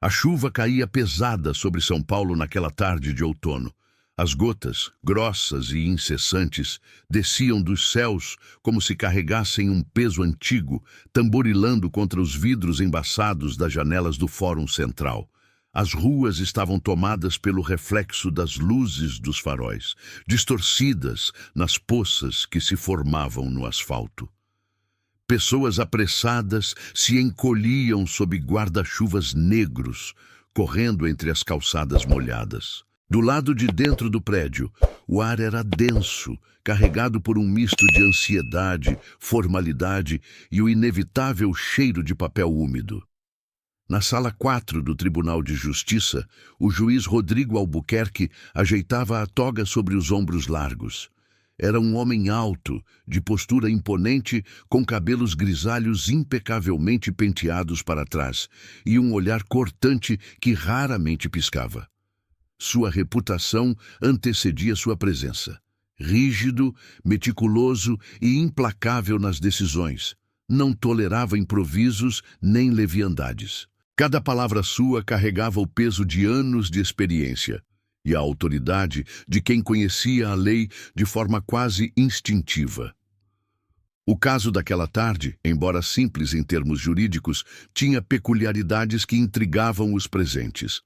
A chuva caía pesada sobre São Paulo naquela tarde de outono. As gotas, grossas e incessantes, desciam dos céus como se carregassem um peso antigo, tamborilando contra os vidros embaçados das janelas do Fórum Central. As ruas estavam tomadas pelo reflexo das luzes dos faróis, distorcidas nas poças que se formavam no asfalto. Pessoas apressadas se encolhiam sob guarda-chuvas negros, correndo entre as calçadas molhadas. Do lado de dentro do prédio, o ar era denso, carregado por um misto de ansiedade, formalidade e o inevitável cheiro de papel úmido. Na sala 4 do Tribunal de Justiça, o juiz Rodrigo Albuquerque ajeitava a toga sobre os ombros largos. Era um homem alto, de postura imponente, com cabelos grisalhos impecavelmente penteados para trás e um olhar cortante que raramente piscava. Sua reputação antecedia sua presença. Rígido, meticuloso e implacável nas decisões. Não tolerava improvisos nem leviandades. Cada palavra sua carregava o peso de anos de experiência e a autoridade de quem conhecia a lei de forma quase instintiva. O caso daquela tarde, embora simples em termos jurídicos, tinha peculiaridades que intrigavam os presentes.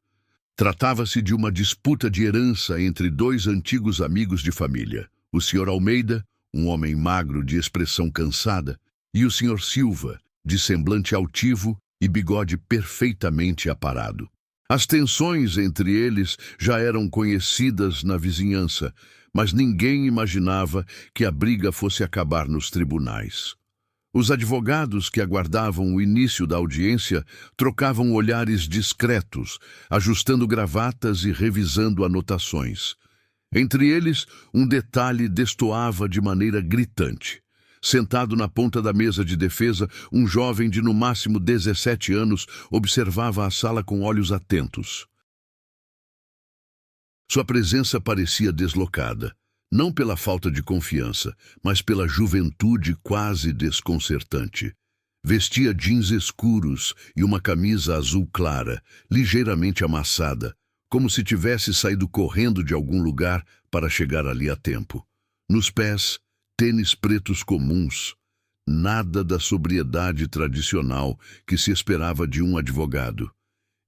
Tratava-se de uma disputa de herança entre dois antigos amigos de família, o Sr. Almeida, um homem magro de expressão cansada, e o Sr. Silva, de semblante altivo e bigode perfeitamente aparado. As tensões entre eles já eram conhecidas na vizinhança, mas ninguém imaginava que a briga fosse acabar nos tribunais. Os advogados que aguardavam o início da audiência trocavam olhares discretos, ajustando gravatas e revisando anotações. Entre eles, um detalhe destoava de maneira gritante. Sentado na ponta da mesa de defesa, um jovem de no máximo 17 anos observava a sala com olhos atentos. Sua presença parecia deslocada, não pela falta de confiança, mas pela juventude quase desconcertante. Vestia jeans escuros e uma camisa azul clara, ligeiramente amassada, como se tivesse saído correndo de algum lugar para chegar ali a tempo. Nos pés, tênis pretos comuns, nada da sobriedade tradicional que se esperava de um advogado.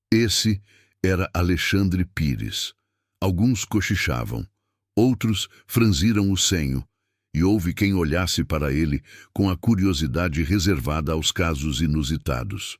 Esse era Alexandre Pires. Alguns cochichavam, outros franziram o senho, e houve quem olhasse para ele com a curiosidade reservada aos casos inusitados.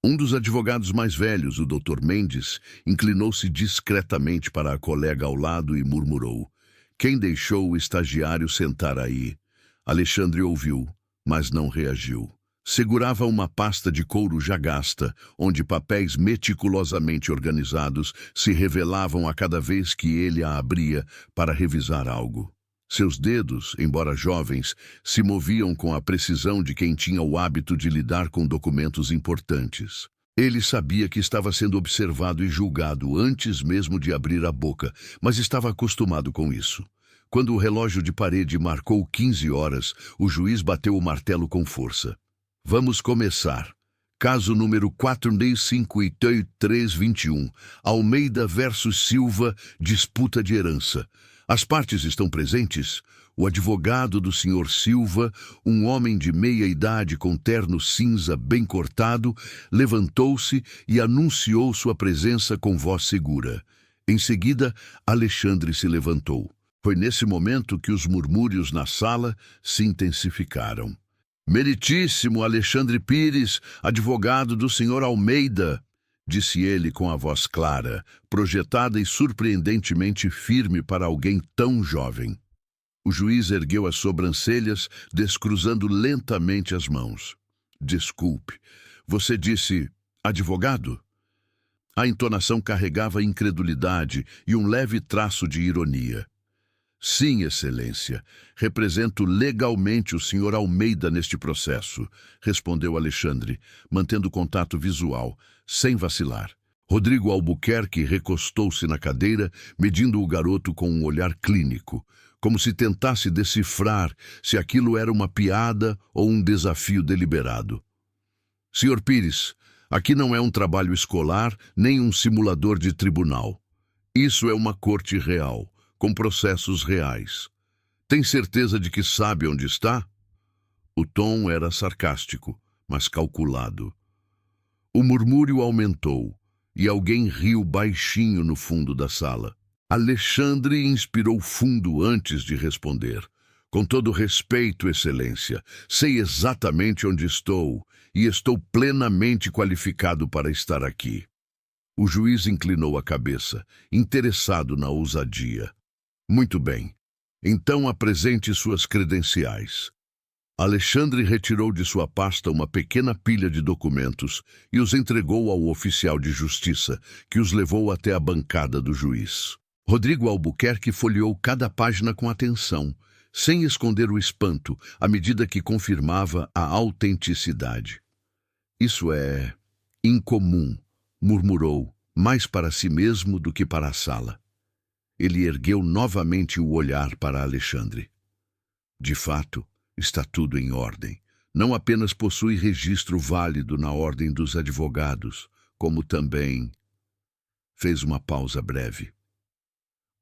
Um dos advogados mais velhos, o Dr. Mendes, inclinou-se discretamente para a colega ao lado e murmurou: "Quem deixou o estagiário sentar aí?" Alexandre ouviu, mas não reagiu. Segurava uma pasta de couro já gasta, onde papéis meticulosamente organizados se revelavam a cada vez que ele a abria para revisar algo. Seus dedos, embora jovens, se moviam com a precisão de quem tinha o hábito de lidar com documentos importantes. Ele sabia que estava sendo observado e julgado antes mesmo de abrir a boca, mas estava acostumado com isso. Quando o relógio de parede marcou 15 horas, o juiz bateu o martelo com força. "Vamos começar. Caso número 45321, Almeida versus Silva, disputa de herança. As partes estão presentes?" O advogado do Sr. Silva, um homem de meia idade com terno cinza bem cortado, levantou-se e anunciou sua presença com voz segura. Em seguida, Alexandre se levantou. Foi nesse momento que os murmúrios na sala se intensificaram. "Meritíssimo Alexandre Pires, advogado do Sr. Almeida", disse ele com a voz clara, projetada e surpreendentemente firme para alguém tão jovem. O juiz ergueu as sobrancelhas, descruzando lentamente as mãos. "Desculpe, você disse advogado?" A entonação carregava incredulidade e um leve traço de ironia. "Sim, Excelência. Represento legalmente o Sr. Almeida neste processo", respondeu Alexandre, mantendo contato visual, sem vacilar. Rodrigo Albuquerque recostou-se na cadeira, medindo o garoto com um olhar clínico, como se tentasse decifrar se aquilo era uma piada ou um desafio deliberado. "Sr. Pires, Aqui não é um trabalho escolar, nem um simulador de tribunal. Isso é uma corte real, com processos reais. Tem certeza de que sabe onde está? O tom era sarcástico, mas calculado. O murmúrio aumentou, e alguém riu baixinho no fundo da sala. Alexandre inspirou fundo antes de responder. Com todo respeito, Excelência, sei exatamente onde estou e estou plenamente qualificado para estar aqui. O juiz inclinou a cabeça, interessado na ousadia. Muito bem. Então apresente suas credenciais. Alexandre retirou de sua pasta uma pequena pilha de documentos e os entregou ao oficial de justiça, que os levou até a bancada do juiz. Rodrigo Albuquerque folheou cada página com atenção, sem esconder o espanto, à medida que confirmava a autenticidade. Isso é incomum, murmurou, mais para si mesmo do que para a sala. Ele ergueu novamente o olhar para Alexandre. De fato, está tudo em ordem. Não apenas possui registro válido na ordem dos advogados, como também... Fez uma pausa breve.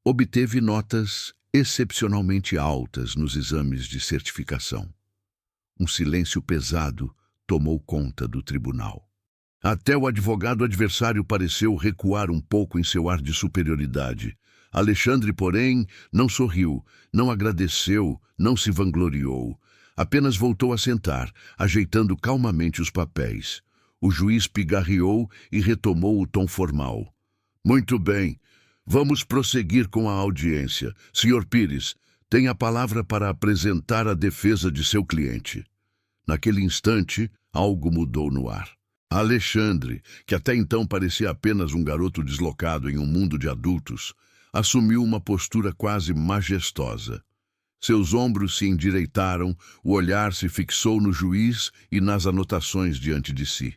Obteve notas excepcionalmente altas nos exames de certificação. Um silêncio pesado tomou conta do tribunal. Até o advogado adversário pareceu recuar um pouco em seu ar de superioridade. Alexandre, porém, não sorriu, não agradeceu, não se vangloriou. Apenas voltou a sentar, ajeitando calmamente os papéis. O juiz pigarreou e retomou o tom formal. Muito bem. Vamos prosseguir com a audiência. Sr. Pires, tem a palavra para apresentar a defesa de seu cliente. Naquele instante, algo mudou no ar. Alexandre, que até então parecia apenas um garoto deslocado em um mundo de adultos, assumiu uma postura quase majestosa. Seus ombros se endireitaram, o olhar se fixou no juiz e nas anotações diante de si.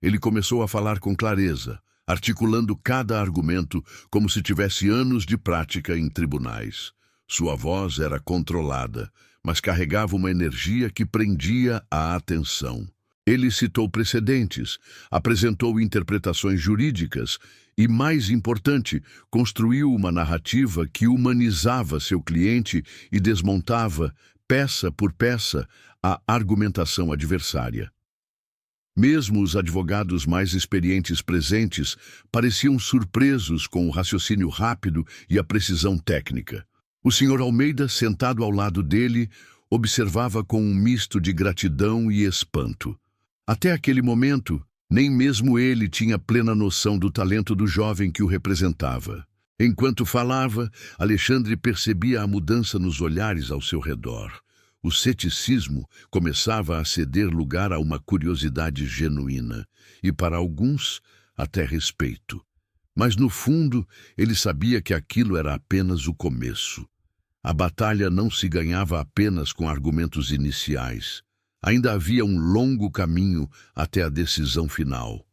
Ele começou a falar com clareza, articulando cada argumento como se tivesse anos de prática em tribunais. Sua voz era controlada, mas carregava uma energia que prendia a atenção. Ele citou precedentes, apresentou interpretações jurídicas e, mais importante, construiu uma narrativa que humanizava seu cliente e desmontava, peça por peça, a argumentação adversária. Mesmo os advogados mais experientes presentes pareciam surpresos com o raciocínio rápido e a precisão técnica. O Sr. Almeida, sentado ao lado dele, observava com um misto de gratidão e espanto. Até aquele momento, nem mesmo ele tinha plena noção do talento do jovem que o representava. Enquanto falava, Alexandre percebia a mudança nos olhares ao seu redor. O ceticismo começava a ceder lugar a uma curiosidade genuína, e para alguns, até respeito. Mas no fundo, ele sabia que aquilo era apenas o começo. A batalha não se ganhava apenas com argumentos iniciais. Ainda havia um longo caminho até a decisão final.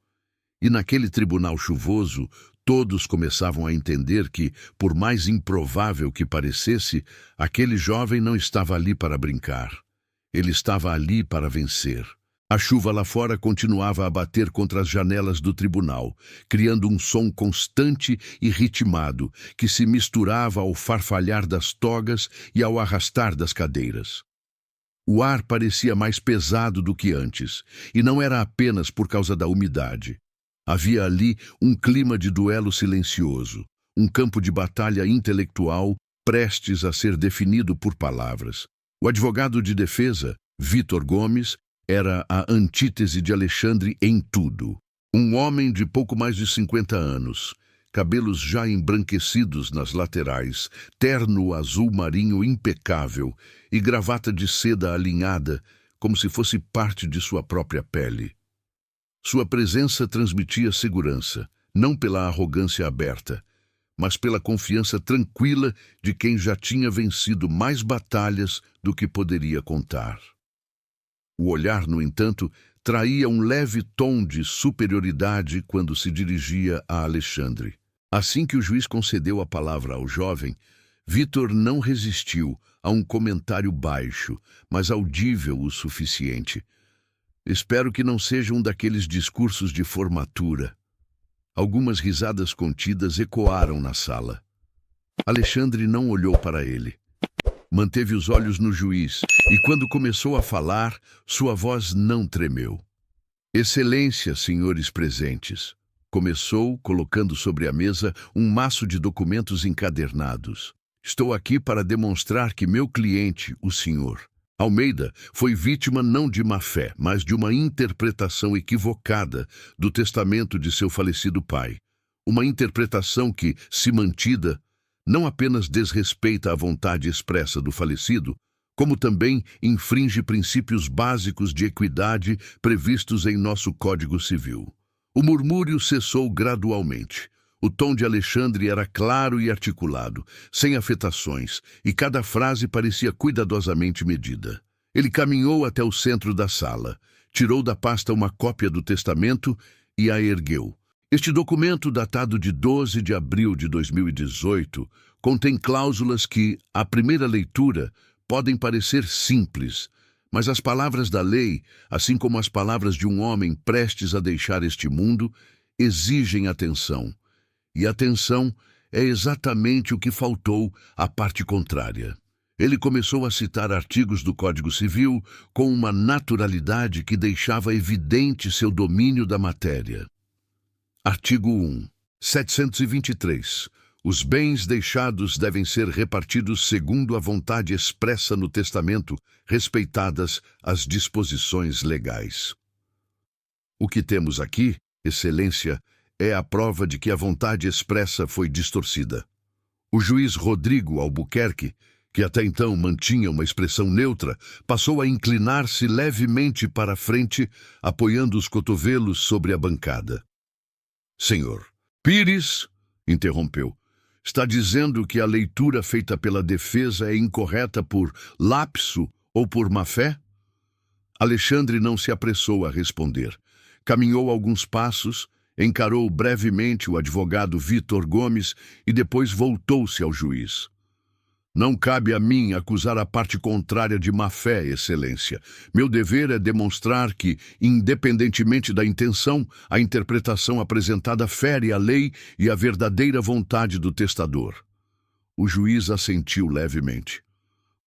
E naquele tribunal chuvoso, todos começavam a entender que, por mais improvável que parecesse, aquele jovem não estava ali para brincar. Ele estava ali para vencer. A chuva lá fora continuava a bater contra as janelas do tribunal, criando um som constante e ritmado que se misturava ao farfalhar das togas e ao arrastar das cadeiras. O ar parecia mais pesado do que antes, e não era apenas por causa da umidade. Havia ali um clima de duelo silencioso, um campo de batalha intelectual prestes a ser definido por palavras. O advogado de defesa, Vitor Gomes, era a antítese de Alexandre em tudo. Um homem de pouco mais de 50 anos, cabelos já embranquecidos nas laterais, terno azul marinho impecável e gravata de seda alinhada, como se fosse parte de sua própria pele. Sua presença transmitia segurança, não pela arrogância aberta, mas pela confiança tranquila de quem já tinha vencido mais batalhas do que poderia contar. O olhar, no entanto, traía um leve tom de superioridade quando se dirigia a Alexandre. Assim que o juiz concedeu a palavra ao jovem, Vitor não resistiu a um comentário baixo, mas audível o suficiente. Espero que não seja um daqueles discursos de formatura. Algumas risadas contidas ecoaram na sala. Alexandre não olhou para ele. Manteve os olhos no juiz, e quando começou a falar, sua voz não tremeu. Excelência, senhores presentes. Começou, colocando sobre a mesa um maço de documentos encadernados. Estou aqui para demonstrar que meu cliente, o senhor Almeida, foi vítima não de má fé, mas de uma interpretação equivocada do testamento de seu falecido pai. Uma interpretação que, se mantida, não apenas desrespeita a vontade expressa do falecido, como também infringe princípios básicos de equidade previstos em nosso Código Civil. O murmúrio cessou gradualmente. O tom de Alexandre era claro e articulado, sem afetações, e cada frase parecia cuidadosamente medida. Ele caminhou até o centro da sala, tirou da pasta uma cópia do testamento e a ergueu. Este documento, datado de 12 de abril de 2018, contém cláusulas que, à primeira leitura, podem parecer simples, mas as palavras da lei, assim como as palavras de um homem prestes a deixar este mundo, exigem atenção. E atenção é exatamente o que faltou à parte contrária. Ele começou a citar artigos do Código Civil com uma naturalidade que deixava evidente seu domínio da matéria. Artigo 1. 723. Os bens deixados devem ser repartidos segundo a vontade expressa no testamento, respeitadas as disposições legais. O que temos aqui, Excelência, é a prova de que a vontade expressa foi distorcida. O juiz Rodrigo Albuquerque, que até então mantinha uma expressão neutra, passou a inclinar-se levemente para a frente, apoiando os cotovelos sobre a bancada. Senhor Pires, interrompeu, está dizendo que a leitura feita pela defesa é incorreta por lapso ou por má-fé? Alexandre não se apressou a responder. Caminhou alguns passos, encarou brevemente o advogado Vitor Gomes e depois voltou-se ao juiz. Não cabe a mim acusar a parte contrária de má-fé, Excelência. Meu dever é demonstrar que, independentemente da intenção, a interpretação apresentada fere a lei e a verdadeira vontade do testador. O juiz assentiu levemente.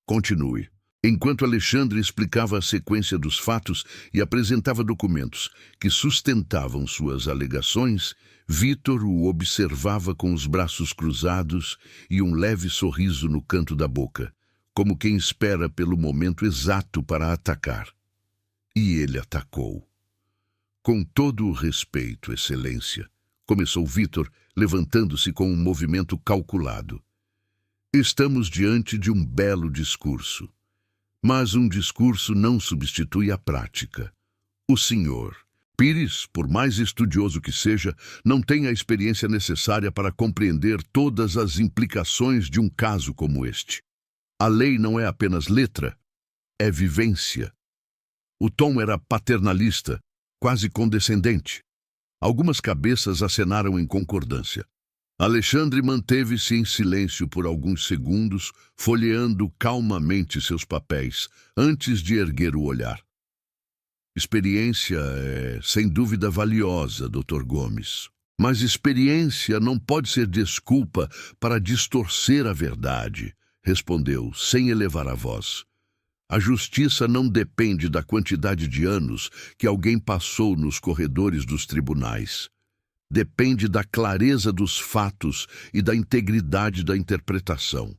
Continue. Enquanto Alexandre explicava a sequência dos fatos e apresentava documentos que sustentavam suas alegações, Vitor o observava com os braços cruzados e um leve sorriso no canto da boca, como quem espera pelo momento exato para atacar. E ele atacou. Com todo o respeito, Excelência, começou Vitor, levantando-se com um movimento calculado. Estamos diante de um belo discurso. Mas um discurso não substitui a prática. O senhor Pires, por mais estudioso que seja, não tem a experiência necessária para compreender todas as implicações de um caso como este. A lei não é apenas letra, é vivência. O tom era paternalista, quase condescendente. Algumas cabeças acenaram em concordância. Alexandre manteve-se em silêncio por alguns segundos, folheando calmamente seus papéis, antes de erguer o olhar. Experiência é, sem dúvida, valiosa, Dr. Gomes. Mas experiência não pode ser desculpa para distorcer a verdade, respondeu, sem elevar a voz. A justiça não depende da quantidade de anos que alguém passou nos corredores dos tribunais. Depende da clareza dos fatos e da integridade da interpretação.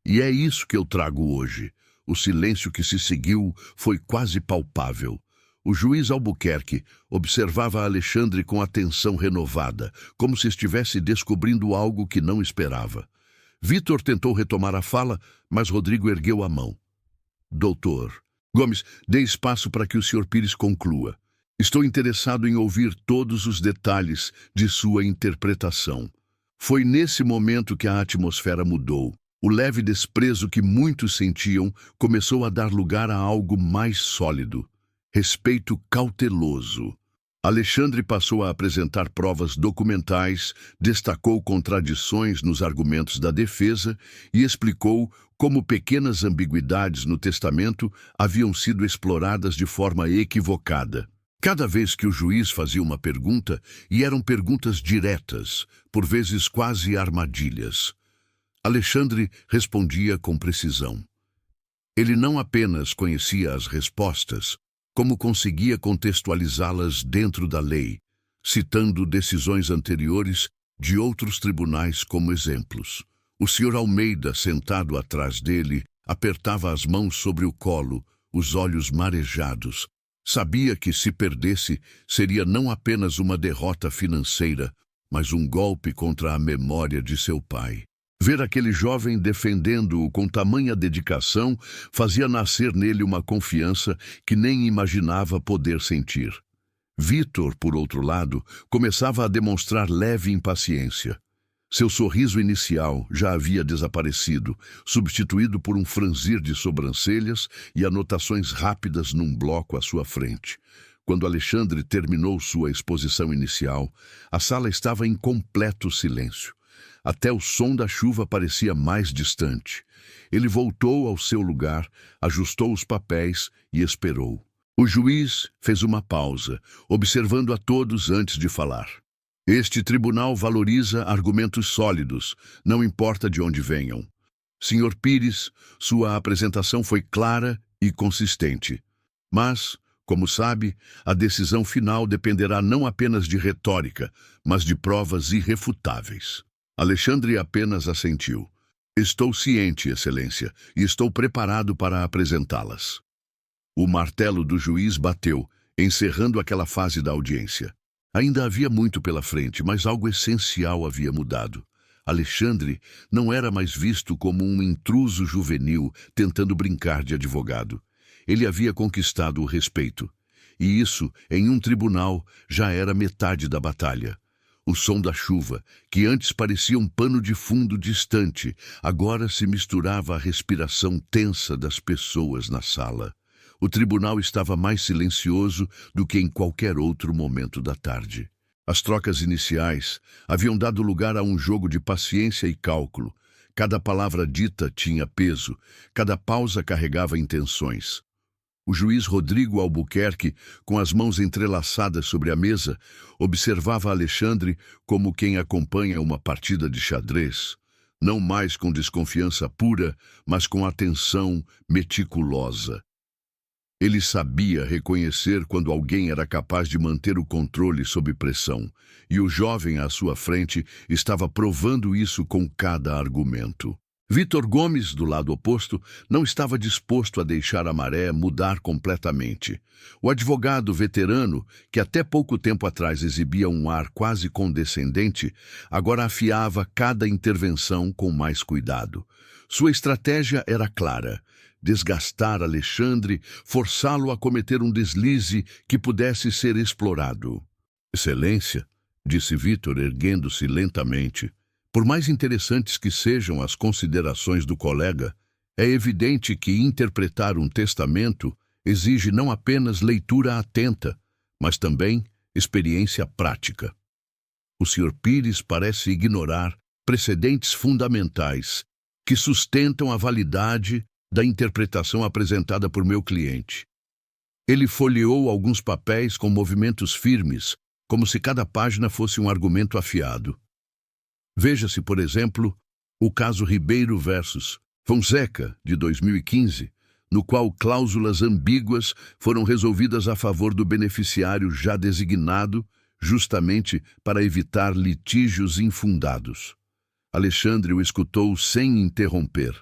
E é isso que eu trago hoje. O silêncio que se seguiu foi quase palpável. O juiz Albuquerque observava Alexandre com atenção renovada, como se estivesse descobrindo algo que não esperava. Vitor tentou retomar a fala, mas Rodrigo ergueu a mão. Doutor Gomes, dê espaço para que o Sr. Pires conclua. Estou interessado em ouvir todos os detalhes de sua interpretação. Foi nesse momento que a atmosfera mudou. O leve desprezo que muitos sentiam começou a dar lugar a algo mais sólido. Respeito cauteloso. Alexandre passou a apresentar provas documentais, destacou contradições nos argumentos da defesa e explicou como pequenas ambiguidades no testamento haviam sido exploradas de forma equivocada. Cada vez que o juiz fazia uma pergunta, e eram perguntas diretas, por vezes quase armadilhas, Alexandre respondia com precisão. Ele não apenas conhecia as respostas, como conseguia contextualizá-las dentro da lei, citando decisões anteriores de outros tribunais como exemplos. O Sr. Almeida, sentado atrás dele, apertava as mãos sobre o colo, os olhos marejados. Sabia que, se perdesse, seria não apenas uma derrota financeira, mas um golpe contra a memória de seu pai. Ver aquele jovem defendendo-o com tamanha dedicação fazia nascer nele uma confiança que nem imaginava poder sentir. Vitor, por outro lado, começava a demonstrar leve impaciência. Seu sorriso inicial já havia desaparecido, substituído por um franzir de sobrancelhas e anotações rápidas num bloco à sua frente. Quando Alexandre terminou sua exposição inicial, a sala estava em completo silêncio. Até o som da chuva parecia mais distante. Ele voltou ao seu lugar, ajustou os papéis e esperou. O juiz fez uma pausa, observando a todos antes de falar. Este tribunal valoriza argumentos sólidos, não importa de onde venham. Sr. Pires, sua apresentação foi clara e consistente. Mas, como sabe, a decisão final dependerá não apenas de retórica, mas de provas irrefutáveis. Alexandre apenas assentiu. Estou ciente, Excelência, e estou preparado para apresentá-las. O martelo do juiz bateu, encerrando aquela fase da audiência. Ainda havia muito pela frente, mas algo essencial havia mudado. Alexandre não era mais visto como um intruso juvenil tentando brincar de advogado. Ele havia conquistado o respeito. E isso, em um tribunal, já era metade da batalha. O som da chuva, que antes parecia um pano de fundo distante, agora se misturava à respiração tensa das pessoas na sala. O tribunal estava mais silencioso do que em qualquer outro momento da tarde. As trocas iniciais haviam dado lugar a um jogo de paciência e cálculo. Cada palavra dita tinha peso, cada pausa carregava intenções. O juiz Rodrigo Albuquerque, com as mãos entrelaçadas sobre a mesa, observava Alexandre como quem acompanha uma partida de xadrez, não mais com desconfiança pura, mas com atenção meticulosa. Ele sabia reconhecer quando alguém era capaz de manter o controle sob pressão, e o jovem à sua frente estava provando isso com cada argumento. Vitor Gomes, do lado oposto, não estava disposto a deixar a maré mudar completamente. O advogado veterano, que até pouco tempo atrás exibia um ar quase condescendente, agora afiava cada intervenção com mais cuidado. Sua estratégia era clara: desgastar Alexandre, forçá-lo a cometer um deslize que pudesse ser explorado. Excelência, disse Vitor, erguendo-se lentamente. Por mais interessantes que sejam as considerações do colega, é evidente que interpretar um testamento exige não apenas leitura atenta, mas também experiência prática. O Sr. Pires parece ignorar precedentes fundamentais que sustentam a validade da interpretação apresentada por meu cliente. Ele folheou alguns papéis com movimentos firmes, como se cada página fosse um argumento afiado. Veja-se, por exemplo, o caso Ribeiro versus Fonseca, de 2015, no qual cláusulas ambíguas foram resolvidas a favor do beneficiário já designado, justamente para evitar litígios infundados. Alexandre o escutou sem interromper.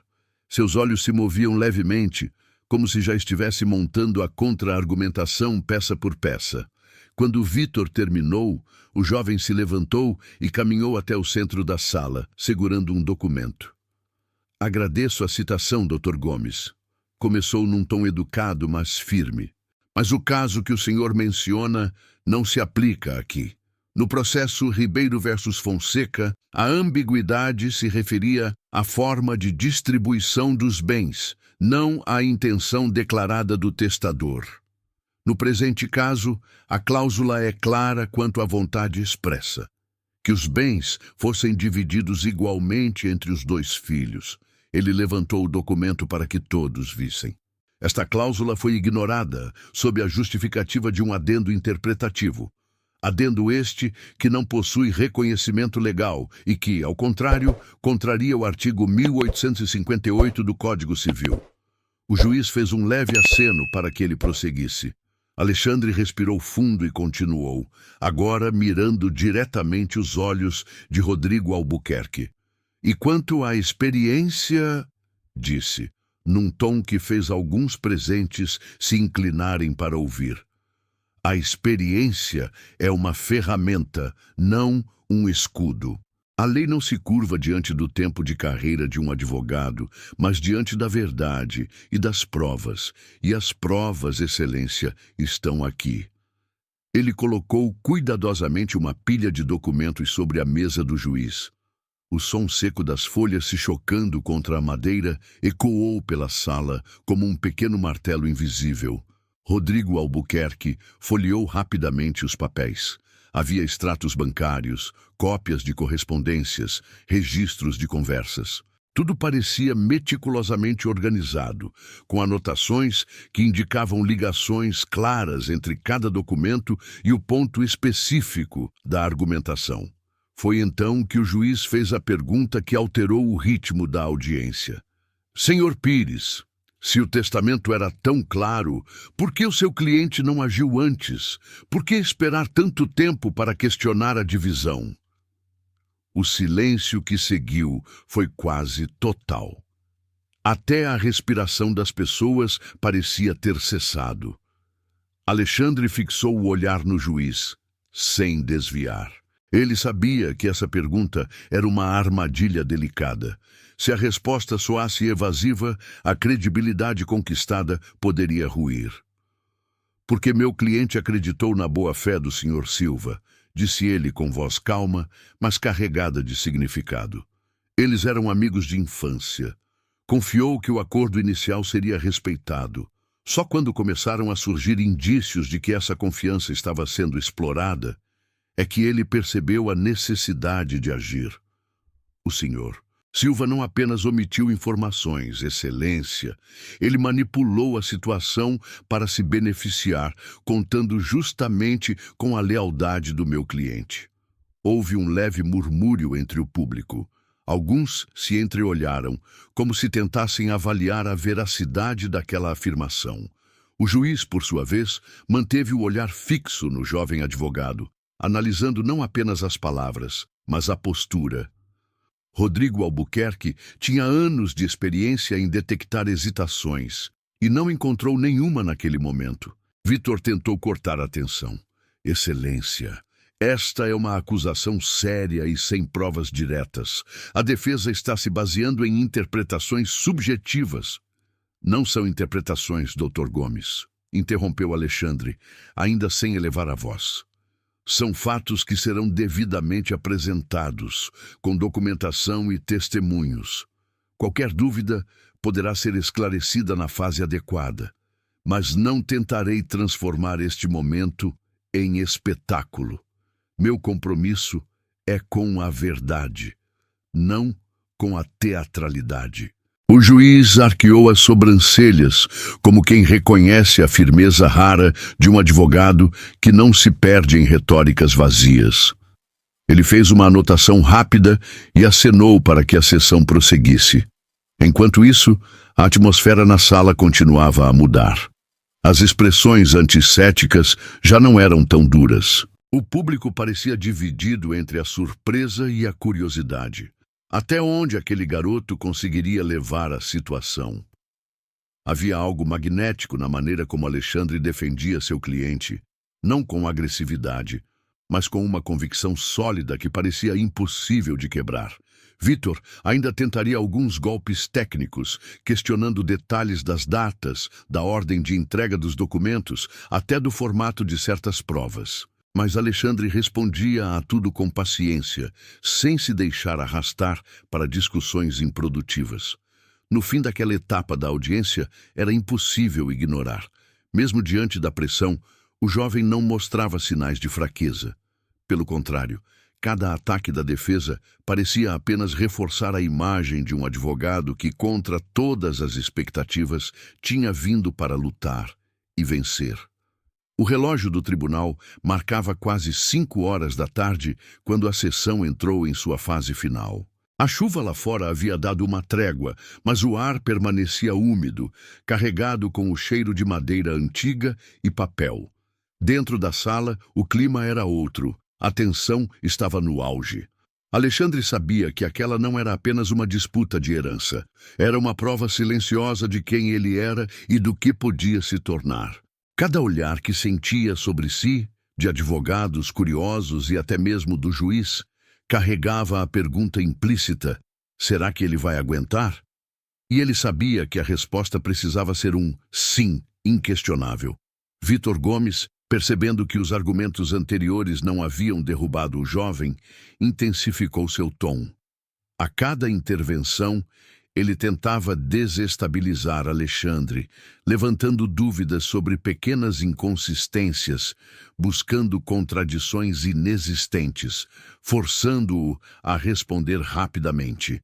Seus olhos se moviam levemente, como se já estivesse montando a contra-argumentação peça por peça. Quando Vitor terminou, o jovem se levantou e caminhou até o centro da sala, segurando um documento. Agradeço a citação, Dr. Gomes. Começou num tom educado, mas firme. Mas o caso que o senhor menciona não se aplica aqui. No processo Ribeiro versus Fonseca, a ambiguidade se referia à forma de distribuição dos bens, não à intenção declarada do testador. No presente caso, a cláusula é clara quanto à vontade expressa, que os bens fossem divididos igualmente entre os dois filhos. Ele levantou o documento para que todos vissem. Esta cláusula foi ignorada sob a justificativa de um adendo interpretativo. Adendo este que não possui reconhecimento legal e que, ao contrário, contraria o artigo 1858 do Código Civil. O juiz fez um leve aceno para que ele prosseguisse. Alexandre respirou fundo e continuou, agora mirando diretamente os olhos de Rodrigo Albuquerque. E quanto à experiência, disse, num tom que fez alguns presentes se inclinarem para ouvir. A experiência é uma ferramenta, não um escudo. A lei não se curva diante do tempo de carreira de um advogado, mas diante da verdade e das provas. E as provas, Excelência, estão aqui. Ele colocou cuidadosamente uma pilha de documentos sobre a mesa do juiz. O som seco das folhas se chocando contra a madeira ecoou pela sala como um pequeno martelo invisível. Rodrigo Albuquerque folheou rapidamente os papéis. Havia extratos bancários, cópias de correspondências, registros de conversas. Tudo parecia meticulosamente organizado, com anotações que indicavam ligações claras entre cada documento e o ponto específico da argumentação. Foi então que o juiz fez a pergunta que alterou o ritmo da audiência. Senhor Pires, se o testamento era tão claro, por que o seu cliente não agiu antes? Por que esperar tanto tempo para questionar a divisão? O silêncio que seguiu foi quase total. Até a respiração das pessoas parecia ter cessado. Alexandre fixou o olhar no juiz, sem desviar. Ele sabia que essa pergunta era uma armadilha delicada. Se a resposta soasse evasiva, a credibilidade conquistada poderia ruir. Porque meu cliente acreditou na boa-fé do Sr. Silva, disse ele com voz calma, mas carregada de significado. Eles eram amigos de infância. Confiou que o acordo inicial seria respeitado. Só quando começaram a surgir indícios de que essa confiança estava sendo explorada, é que ele percebeu a necessidade de agir. O Sr. Silva não apenas omitiu informações, Excelência, ele manipulou a situação para se beneficiar, contando justamente com a lealdade do meu cliente. Houve um leve murmúrio entre o público. Alguns se entreolharam, como se tentassem avaliar a veracidade daquela afirmação. O juiz, por sua vez, manteve o olhar fixo no jovem advogado, analisando não apenas as palavras, mas a postura. Rodrigo Albuquerque tinha anos de experiência em detectar hesitações e não encontrou nenhuma naquele momento. Vitor tentou cortar a tensão. Excelência, esta é uma acusação séria e sem provas diretas. A defesa está se baseando em interpretações subjetivas. Não são interpretações, Dr. Gomes, interrompeu Alexandre, ainda sem elevar a voz. São fatos que serão devidamente apresentados, com documentação e testemunhos. Qualquer dúvida poderá ser esclarecida na fase adequada, mas não tentarei transformar este momento em espetáculo. Meu compromisso é com a verdade, não com a teatralidade. O juiz arqueou as sobrancelhas, como quem reconhece a firmeza rara de um advogado que não se perde em retóricas vazias. Ele fez uma anotação rápida e acenou para que a sessão prosseguisse. Enquanto isso, a atmosfera na sala continuava a mudar. As expressões anticéticas já não eram tão duras. O público parecia dividido entre a surpresa e a curiosidade. Até onde aquele garoto conseguiria levar a situação? Havia algo magnético na maneira como Alexandre defendia seu cliente, não com agressividade, mas com uma convicção sólida que parecia impossível de quebrar. Vitor ainda tentaria alguns golpes técnicos, questionando detalhes das datas, da ordem de entrega dos documentos, até do formato de certas provas. Mas Alexandre respondia a tudo com paciência, sem se deixar arrastar para discussões improdutivas. No fim daquela etapa da audiência, era impossível ignorar. Mesmo diante da pressão, o jovem não mostrava sinais de fraqueza. Pelo contrário, cada ataque da defesa parecia apenas reforçar a imagem de um advogado que, contra todas as expectativas, tinha vindo para lutar e vencer. O relógio do tribunal marcava quase 5 horas da tarde quando a sessão entrou em sua fase final. A chuva lá fora havia dado uma trégua, mas o ar permanecia úmido, carregado com o cheiro de madeira antiga e papel. Dentro da sala, o clima era outro. A tensão estava no auge. Alexandre sabia que aquela não era apenas uma disputa de herança. Era uma prova silenciosa de quem ele era e do que podia se tornar. Cada olhar que sentia sobre si, de advogados curiosos e até mesmo do juiz, carregava a pergunta implícita: será que ele vai aguentar? E ele sabia que a resposta precisava ser um sim inquestionável. Vitor Gomes, percebendo que os argumentos anteriores não haviam derrubado o jovem, intensificou seu tom. A cada intervenção, ele tentava desestabilizar Alexandre, levantando dúvidas sobre pequenas inconsistências, buscando contradições inexistentes, forçando-o a responder rapidamente.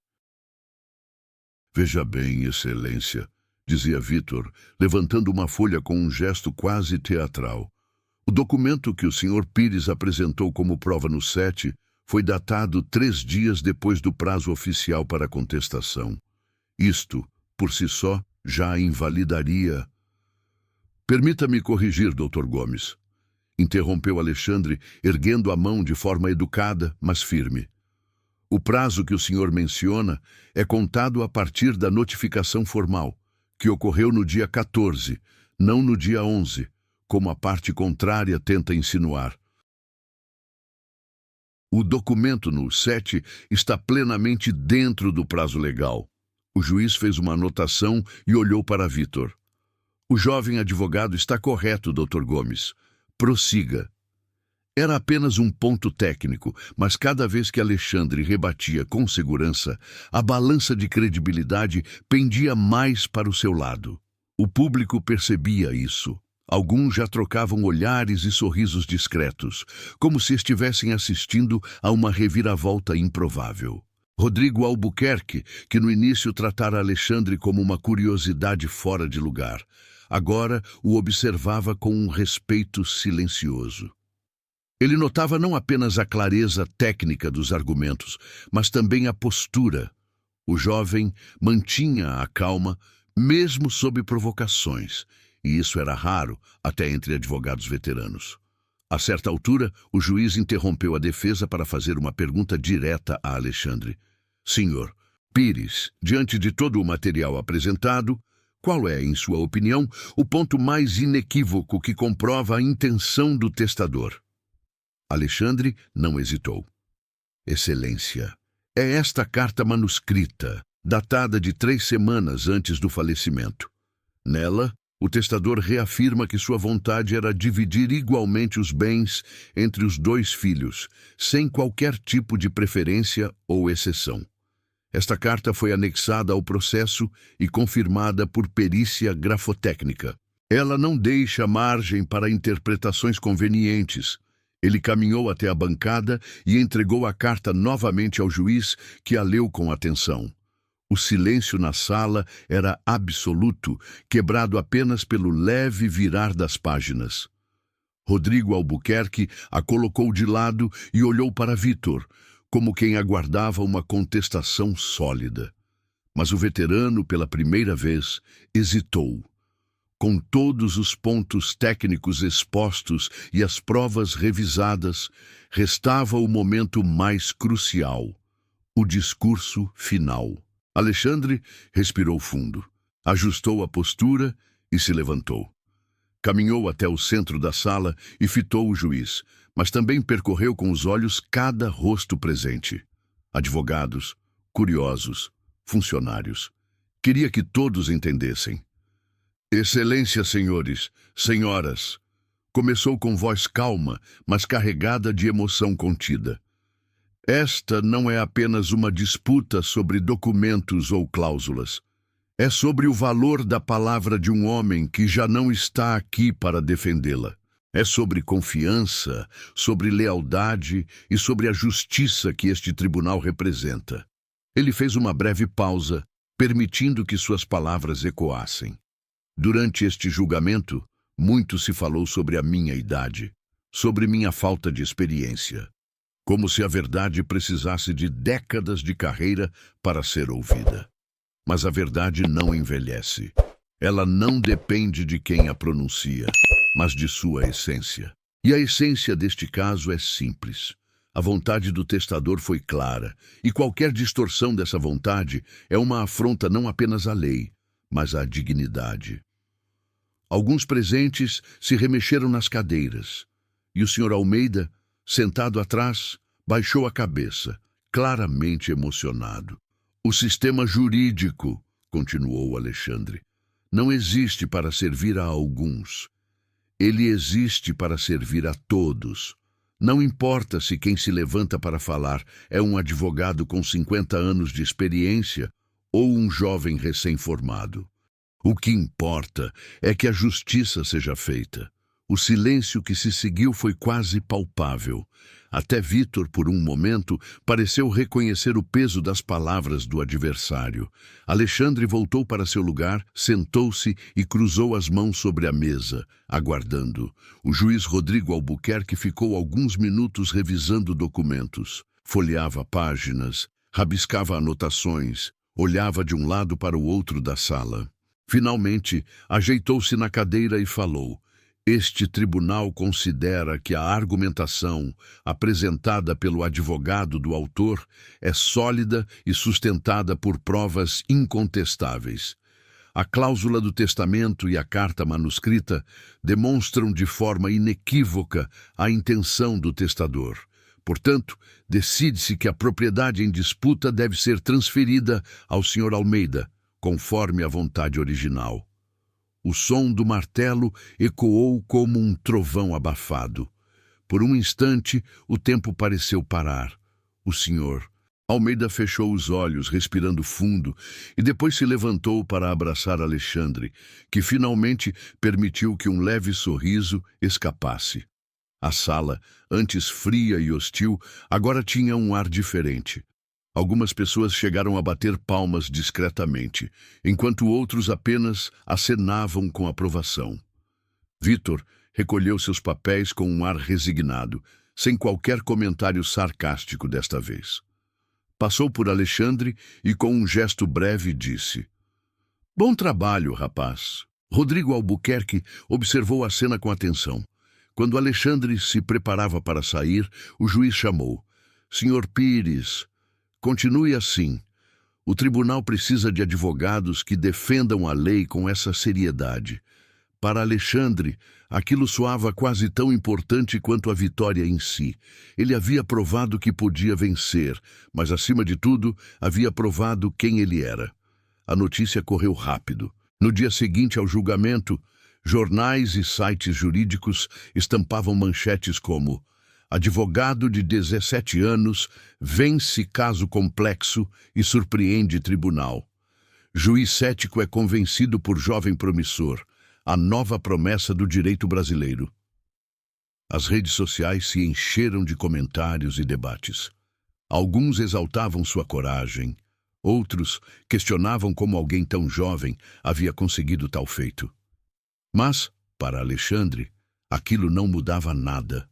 Veja bem, Excelência, dizia Vitor, levantando uma folha com um gesto quase teatral. O documento que o Sr. Pires apresentou como prova no 7 foi datado 3 dias depois do prazo oficial para a contestação. Isto, por si só, já invalidaria. Permita-me corrigir, Dr. Gomes, interrompeu Alexandre, erguendo a mão de forma educada, mas firme. O prazo que o senhor menciona é contado a partir da notificação formal, que ocorreu no dia 14, não no dia 11, como a parte contrária tenta insinuar. O documento no 7 está plenamente dentro do prazo legal. O juiz fez uma anotação e olhou para Vitor. O jovem advogado está correto, Dr. Gomes. Prossiga. Era apenas um ponto técnico, mas cada vez que Alexandre rebatia com segurança, a balança de credibilidade pendia mais para o seu lado. O público percebia isso. Alguns já trocavam olhares e sorrisos discretos, como se estivessem assistindo a uma reviravolta improvável. Rodrigo Albuquerque, que no início tratara Alexandre como uma curiosidade fora de lugar, agora o observava com um respeito silencioso. Ele notava não apenas a clareza técnica dos argumentos, mas também a postura. O jovem mantinha a calma, mesmo sob provocações, e isso era raro até entre advogados veteranos. A certa altura, o juiz interrompeu a defesa para fazer uma pergunta direta a Alexandre. Senhor Pires, diante de todo o material apresentado, qual é, em sua opinião, o ponto mais inequívoco que comprova a intenção do testador? Alexandre não hesitou. Excelência, é esta carta manuscrita, datada de 3 semanas antes do falecimento. Nela, o testador reafirma que sua vontade era dividir igualmente os bens entre os 2 filhos, sem qualquer tipo de preferência ou exceção. Esta carta foi anexada ao processo e confirmada por perícia grafotécnica. Ela não deixa margem para interpretações convenientes. Ele caminhou até a bancada e entregou a carta novamente ao juiz, que a leu com atenção. O silêncio na sala era absoluto, quebrado apenas pelo leve virar das páginas. Rodrigo Albuquerque a colocou de lado e olhou para Vitor, como quem aguardava uma contestação sólida. Mas o veterano, pela primeira vez, hesitou. Com todos os pontos técnicos expostos e as provas revisadas, restava o momento mais crucial, o discurso final. Alexandre respirou fundo, ajustou a postura e se levantou. Caminhou até o centro da sala e fitou o juiz, mas também percorreu com os olhos cada rosto presente. Advogados, curiosos, funcionários. Queria que todos entendessem. Excelência, senhores, senhoras, começou com voz calma, mas carregada de emoção contida. Esta não é apenas uma disputa sobre documentos ou cláusulas. É sobre o valor da palavra de um homem que já não está aqui para defendê-la. É sobre confiança, sobre lealdade e sobre a justiça que este tribunal representa. Ele fez uma breve pausa, permitindo que suas palavras ecoassem. Durante este julgamento, muito se falou sobre a minha idade, sobre minha falta de experiência, como se a verdade precisasse de décadas de carreira para ser ouvida. Mas a verdade não envelhece. Ela não depende de quem a pronuncia, mas de sua essência. E a essência deste caso é simples. A vontade do testador foi clara, e qualquer distorção dessa vontade é uma afronta não apenas à lei, mas à dignidade. Alguns presentes se remexeram nas cadeiras, e o Sr. Almeida, sentado atrás, baixou a cabeça, claramente emocionado. O sistema jurídico, continuou Alexandre, não existe para servir a alguns. Ele existe para servir a todos. Não importa se quem se levanta para falar é um advogado com 50 anos de experiência ou um jovem recém-formado. O que importa é que a justiça seja feita. O silêncio que se seguiu foi quase palpável. Até Vitor, por um momento, pareceu reconhecer o peso das palavras do adversário. Alexandre voltou para seu lugar, sentou-se e cruzou as mãos sobre a mesa, aguardando. O juiz Rodrigo Albuquerque ficou alguns minutos revisando documentos. Folheava páginas, rabiscava anotações, olhava de um lado para o outro da sala. Finalmente, ajeitou-se na cadeira e falou: Este tribunal considera que a argumentação apresentada pelo advogado do autor é sólida e sustentada por provas incontestáveis. A cláusula do testamento e a carta manuscrita demonstram de forma inequívoca a intenção do testador. Portanto, decide-se que a propriedade em disputa deve ser transferida ao Sr. Almeida, conforme a vontade original. O som do martelo ecoou como um trovão abafado. Por um instante, o tempo pareceu parar. O Sr. Almeida fechou os olhos, respirando fundo, e depois se levantou para abraçar Alexandre, que finalmente permitiu que um leve sorriso escapasse. A sala, antes fria e hostil, agora tinha um ar diferente. Algumas pessoas chegaram a bater palmas discretamente, enquanto outros apenas acenavam com aprovação. Vitor recolheu seus papéis com um ar resignado, sem qualquer comentário sarcástico desta vez. Passou por Alexandre e, com um gesto breve, disse: Bom trabalho, rapaz. Rodrigo Albuquerque observou a cena com atenção. Quando Alexandre se preparava para sair, o juiz chamou: Sr. Pires, continue assim. O tribunal precisa de advogados que defendam a lei com essa seriedade. Para Alexandre, aquilo soava quase tão importante quanto a vitória em si. Ele havia provado que podia vencer, mas, acima de tudo, havia provado quem ele era. A notícia correu rápido. No dia seguinte ao julgamento, jornais e sites jurídicos estampavam manchetes como: Advogado de 17 anos vence caso complexo e surpreende tribunal. Juiz cético é convencido por jovem promissor. A nova promessa do direito brasileiro. As redes sociais se encheram de comentários e debates. Alguns exaltavam sua coragem, outros questionavam como alguém tão jovem havia conseguido tal feito. Mas, para Alexandre, aquilo não mudava nada.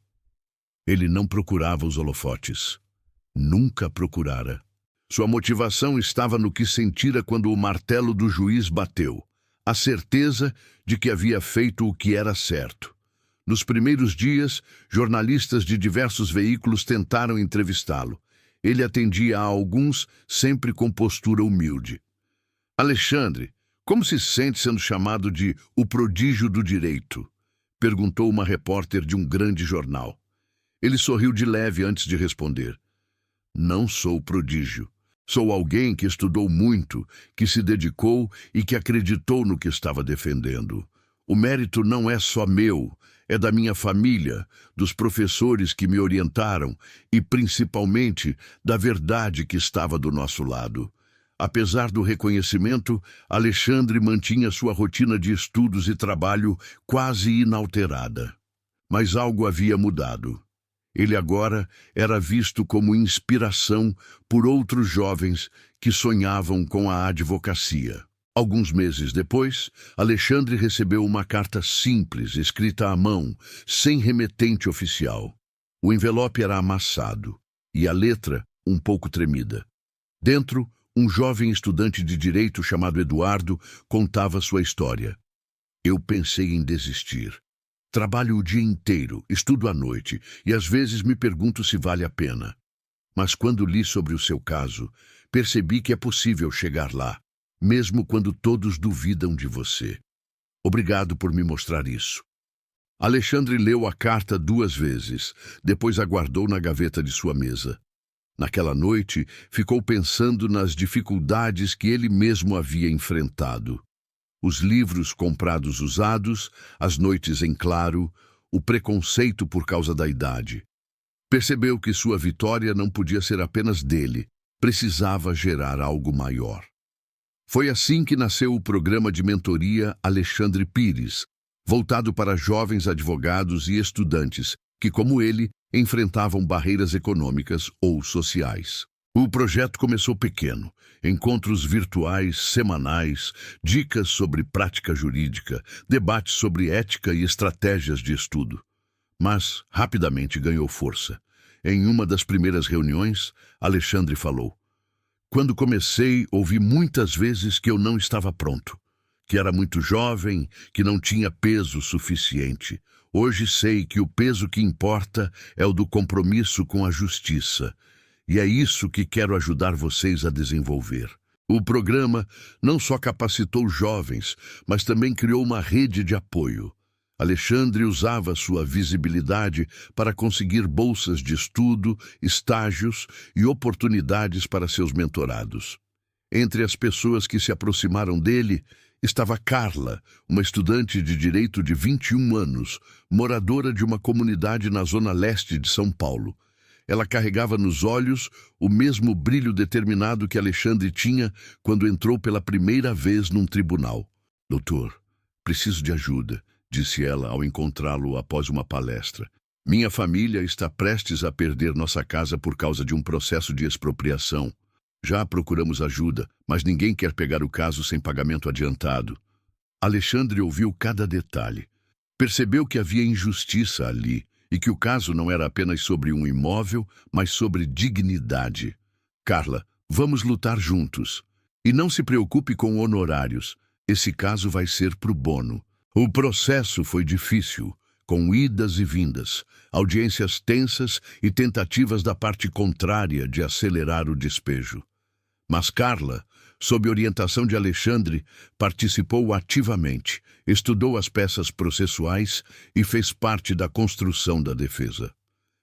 Ele não procurava os holofotes. Nunca procurara. Sua motivação estava no que sentira quando o martelo do juiz bateu. A certeza de que havia feito o que era certo. Nos primeiros dias, jornalistas de diversos veículos tentaram entrevistá-lo. Ele atendia a alguns, sempre com postura humilde. Alexandre, como se sente sendo chamado de o prodígio do direito? Perguntou uma repórter de um grande jornal. Ele sorriu de leve antes de responder. Não sou prodígio. Sou alguém que estudou muito, que se dedicou e que acreditou no que estava defendendo. O mérito não é só meu, é da minha família, dos professores que me orientaram e, principalmente, da verdade que estava do nosso lado. Apesar do reconhecimento, Alexandre mantinha sua rotina de estudos e trabalho quase inalterada. Mas algo havia mudado. Ele agora era visto como inspiração por outros jovens que sonhavam com a advocacia. Alguns meses depois, Alexandre recebeu uma carta simples, escrita à mão, sem remetente oficial. O envelope era amassado e a letra um pouco tremida. Dentro, um jovem estudante de direito chamado Eduardo contava sua história. Eu pensei em desistir. Trabalho o dia inteiro, estudo à noite e às vezes me pergunto se vale a pena. Mas quando li sobre o seu caso, percebi que é possível chegar lá, mesmo quando todos duvidam de você. Obrigado por me mostrar isso. Alexandre leu a carta 2 vezes, depois a guardou na gaveta de sua mesa. Naquela noite, ficou pensando nas dificuldades que ele mesmo havia enfrentado. Os livros comprados usados, as noites em claro, o preconceito por causa da idade. Percebeu que sua vitória não podia ser apenas dele, precisava gerar algo maior. Foi assim que nasceu o programa de mentoria Alexandre Pires, voltado para jovens advogados e estudantes que, como ele, enfrentavam barreiras econômicas ou sociais. O projeto começou pequeno, encontros virtuais semanais, dicas sobre prática jurídica, debates sobre ética e estratégias de estudo. Mas rapidamente ganhou força. Em uma das primeiras reuniões, Alexandre falou: quando comecei, ouvi muitas vezes que eu não estava pronto, que era muito jovem, que não tinha peso suficiente. Hoje sei que o peso que importa é o do compromisso com a justiça. E é isso que quero ajudar vocês a desenvolver. O programa não só capacitou jovens, mas também criou uma rede de apoio. Alexandre usava sua visibilidade para conseguir bolsas de estudo, estágios e oportunidades para seus mentorados. Entre as pessoas que se aproximaram dele estava Carla, uma estudante de direito de 21 anos, moradora de uma comunidade na zona leste de São Paulo. Ela carregava nos olhos o mesmo brilho determinado que Alexandre tinha quando entrou pela primeira vez num tribunal. Doutor, preciso de ajuda, disse ela ao encontrá-lo após uma palestra. Minha família está prestes a perder nossa casa por causa de um processo de expropriação. Já procuramos ajuda, mas ninguém quer pegar o caso sem pagamento adiantado. Alexandre ouviu cada detalhe. Percebeu que havia injustiça ali e que o caso não era apenas sobre um imóvel, mas sobre dignidade. Carla, vamos lutar juntos. E não se preocupe com honorários. Esse caso vai ser pro bono. O processo foi difícil, com idas e vindas, audiências tensas e tentativas da parte contrária de acelerar o despejo. Mas Carla, sob orientação de Alexandre, participou ativamente, estudou as peças processuais e fez parte da construção da defesa.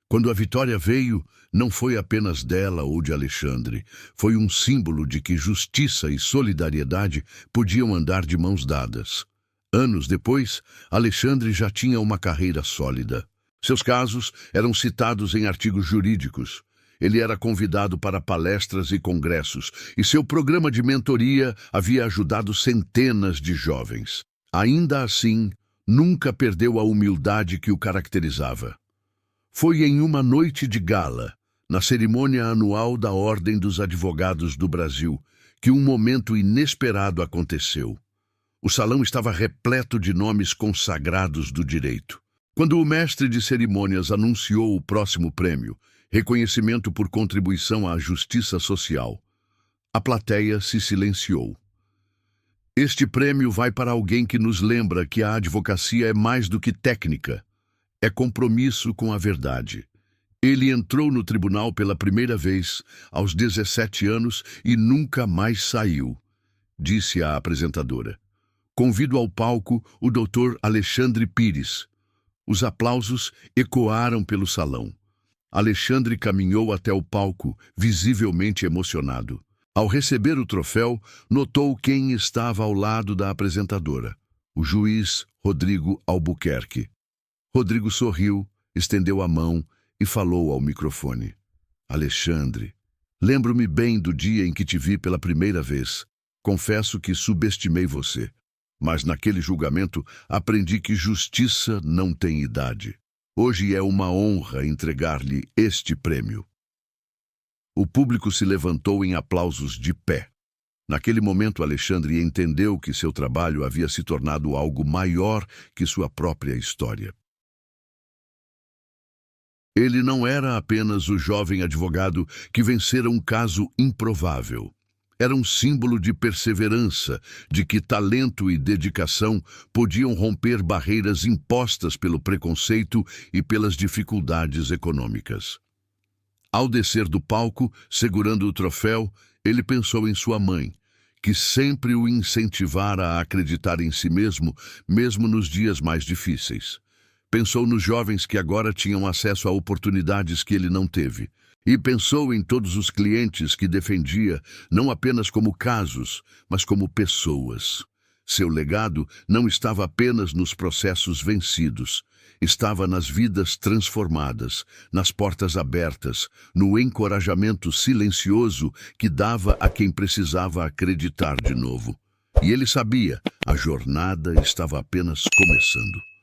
Quando a vitória veio, não foi apenas dela ou de Alexandre, foi um símbolo de que justiça e solidariedade podiam andar de mãos dadas. Anos depois, Alexandre já tinha uma carreira sólida. Seus casos eram citados em artigos jurídicos. Ele era convidado para palestras e congressos, e seu programa de mentoria havia ajudado centenas de jovens. Ainda assim, nunca perdeu a humildade que o caracterizava. Foi em uma noite de gala, na cerimônia anual da Ordem dos Advogados do Brasil, que um momento inesperado aconteceu. O salão estava repleto de nomes consagrados do direito. Quando o mestre de cerimônias anunciou o próximo prêmio, reconhecimento por contribuição à justiça social, a plateia se silenciou. Este prêmio vai para alguém que nos lembra que a advocacia é mais do que técnica, é compromisso com a verdade. Ele entrou no tribunal pela primeira vez, aos 17 anos, e nunca mais saiu, disse a apresentadora. Convido ao palco o Dr. Alexandre Pires. Os aplausos ecoaram pelo salão. Alexandre caminhou até o palco, visivelmente emocionado. Ao receber o troféu, notou quem estava ao lado da apresentadora, o juiz Rodrigo Albuquerque. Rodrigo sorriu, estendeu a mão e falou ao microfone. Alexandre, Lembro-me bem do dia em que te vi pela primeira vez. Confesso que subestimei você, mas naquele julgamento aprendi que justiça não tem idade. Hoje é uma honra entregar-lhe este prêmio. O público se levantou em aplausos de pé. Naquele momento, Alexandre entendeu que seu trabalho havia se tornado algo maior que sua própria história. Ele não era apenas o jovem advogado que vencera um caso improvável. Era um símbolo de perseverança, de que talento e dedicação podiam romper barreiras impostas pelo preconceito e pelas dificuldades econômicas. Ao descer do palco, segurando o troféu, ele pensou em sua mãe, que sempre o incentivara a acreditar em si mesmo, mesmo nos dias mais difíceis. Pensou nos jovens que agora tinham acesso a oportunidades que ele não teve. E pensou em todos os clientes que defendia, não apenas como casos, mas como pessoas. Seu legado não estava apenas nos processos vencidos. Estava nas vidas transformadas, nas portas abertas, no encorajamento silencioso que dava a quem precisava acreditar de novo. E ele sabia, a jornada estava apenas começando.